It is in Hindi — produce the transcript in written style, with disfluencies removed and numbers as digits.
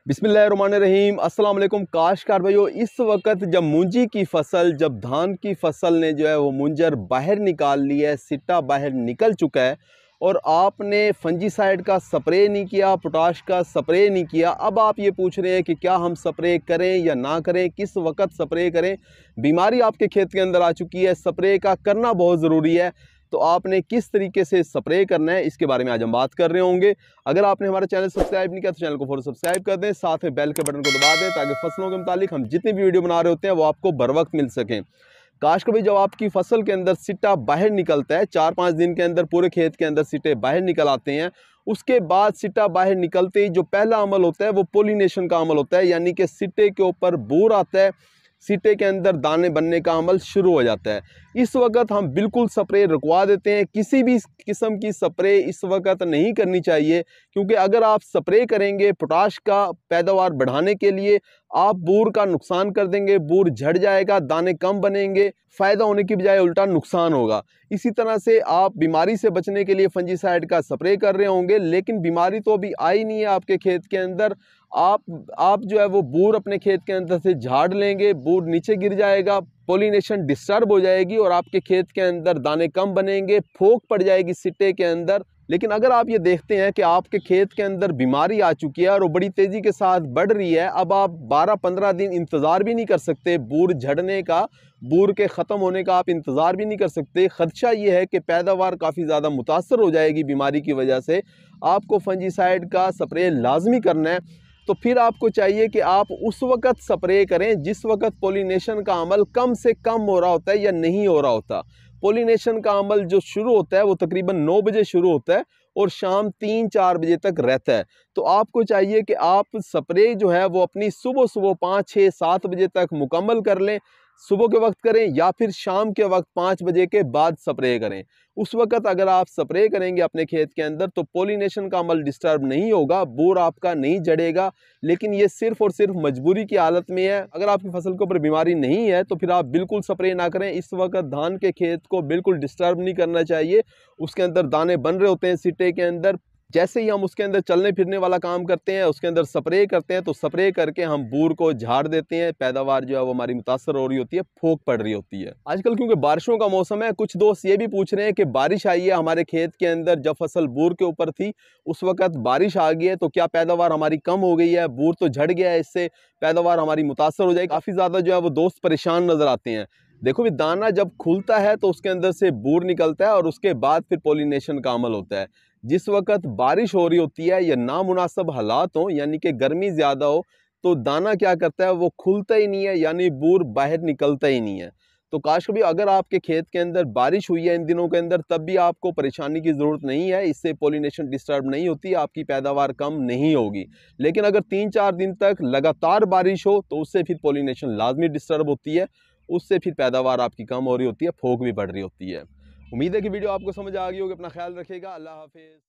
बिस्मिल्लाहिर्रहमानिर्रहीम। अस्सलाम वालेकुम काश्तकार भाइयों। इस वक्त जब मूंजी की फसल, जब धान की फसल ने जो है वो मुंजर बाहर निकाल ली है, सिट्टा बाहर निकल चुका है और आपने फंजीसाइड का स्प्रे नहीं किया, पोटाश का स्प्रे नहीं किया, अब आप ये पूछ रहे हैं कि क्या हम स्प्रे करें या ना करें, किस वक्त स्प्रे करें। बीमारी आपके खेत के अंदर आ चुकी है, स्प्रे का करना बहुत ज़रूरी है। तो आपने किस तरीके से स्प्रे करना है, इसके बारे में आज हम बात कर रहे होंगे। अगर आपने हमारा चैनल सब्सक्राइब नहीं किया तो चैनल को फौरन सब्सक्राइब कर दें, साथ में बेल के बटन को दबा दें ताकि फसलों के मुतालिक हम जितनी भी वीडियो बना रहे होते हैं वो आपको बर वक्त मिल सकें। काश कभी जब आपकी फसल के अंदर सिट्टा बाहर निकलता है, 4-5 दिन के अंदर पूरे खेत के अंदर सिट्टे बाहर निकल आते हैं, उसके बाद सिट्टा बाहर निकलते ही जो पहला अमल होता है वो पोलिनेशन का अमल होता है, यानी कि सिट्टे के ऊपर बूर आता है, सिट्टे के अंदर दाने बनने का अमल शुरू हो जाता है। इस वक्त हम बिल्कुल स्प्रे रुकवा देते हैं। किसी भी किस्म की स्प्रे इस वक्त नहीं करनी चाहिए, क्योंकि अगर आप स्प्रे करेंगे पोटाश का पैदावार बढ़ाने के लिए, आप बूर का नुकसान कर देंगे, बूर झड़ जाएगा, दाने कम बनेंगे, फ़ायदा होने की बजाय उल्टा नुकसान होगा। इसी तरह से आप बीमारी से बचने के लिए फंजीसाइड का स्प्रे कर रहे होंगे, लेकिन बीमारी तो अभी आई नहीं है आपके खेत के अंदर। आप जो है वो बूर अपने खेत के अंदर से झाड़ लेंगे, बूर नीचे गिर जाएगा, पोलिनेशन डिस्टर्ब हो जाएगी और आपके खेत के अंदर दाने कम बनेंगे, फोक पड़ जाएगी सिट्टे के अंदर। लेकिन अगर आप ये देखते हैं कि आपके खेत के अंदर बीमारी आ चुकी है और वो बड़ी तेज़ी के साथ बढ़ रही है, अब आप 12-15 दिन इंतज़ार भी नहीं कर सकते बूर झड़ने का, बूर के ख़त्म होने का आप इंतज़ार भी नहीं कर सकते। ख़दशा ये है कि पैदावार काफ़ी ज़्यादा मुतासर हो जाएगी बीमारी की वजह से। आपको फंजीसाइड का स्प्रे लाजमी करना है। तो फिर आपको चाहिए कि आप उस वक्त स्प्रे करें जिस वक्त पोलिनेशन का अमल कम से कम हो रहा होता है या नहीं हो रहा होता। पोलिनेशन का अमल जो शुरू होता है वो तकरीबन 9 बजे शुरू होता है और शाम 3-4 बजे तक रहता है। तो आपको चाहिए कि आप स्प्रे जो है वो अपनी सुबह 5-6-7 बजे तक मुकम्मल कर लें। सुबह के वक्त करें या फिर शाम के वक्त 5 बजे के बाद स्प्रे करें। उस वक्त अगर आप स्प्रे करेंगे अपने खेत के अंदर तो पोलिनेशन का अमल डिस्टर्ब नहीं होगा, बूर आपका नहीं झड़ेगा। लेकिन ये सिर्फ और सिर्फ मजबूरी की हालत में है। अगर आपकी फसल के ऊपर बीमारी नहीं है तो फिर आप बिल्कुल स्प्रे ना करें। इस वक्त धान के खेत को बिल्कुल डिस्टर्ब नहीं करना चाहिए। उसके अंदर दाने बन रहे होते हैं सिट्टे के अंदर, जैसे ही हम उसके अंदर चलने फिरने वाला काम करते हैं, उसके अंदर स्प्रे करते हैं, तो स्प्रे करके हम बूर को झाड़ देते हैं। पैदावार जो है वो हमारी मुतासर हो रही होती है, फोक पड़ रही होती है। आजकल क्योंकि बारिशों का मौसम है, कुछ दोस्त ये भी पूछ रहे हैं कि बारिश आई है हमारे खेत के अंदर, जब फसल बूर के ऊपर थी उस वक्त बारिश आ गई है तो क्या पैदावार हमारी कम हो गई है, बूर तो झड़ गया है, इससे पैदावार हमारी मुतासर हो जाएगी। काफ़ी ज़्यादा जो है वो दोस्त परेशान नज़र आते हैं। देखो भी, दाना जब खुलता है तो उसके अंदर से बूर निकलता है और उसके बाद फिर पोलिनेशन का अमल होता है। जिस वक्त बारिश हो रही होती है या नामुनासिब हालात हो, यानी कि गर्मी ज़्यादा हो, तो दाना क्या करता है वो खुलता ही नहीं है, यानी बूर बाहर निकलता ही नहीं है। तो काश कभी अगर आपके खेत के अंदर बारिश हुई है इन दिनों के अंदर, तब भी आपको परेशानी की ज़रूरत नहीं है, इससे पोलिनेशन डिस्टर्ब नहीं होती, आपकी पैदावार कम नहीं होगी। लेकिन अगर 3-4 दिन तक लगातार बारिश हो तो उससे फिर पोलिनेशन लाजमी डिस्टर्ब होती है, उससे फिर पैदावार आपकी कम हो रही होती है, फोक भी बढ़ रही होती है। उम्मीद है कि वीडियो आपको समझ आ गई होगी। अपना ख्याल रखिएगा। अल्लाह हाफिज़।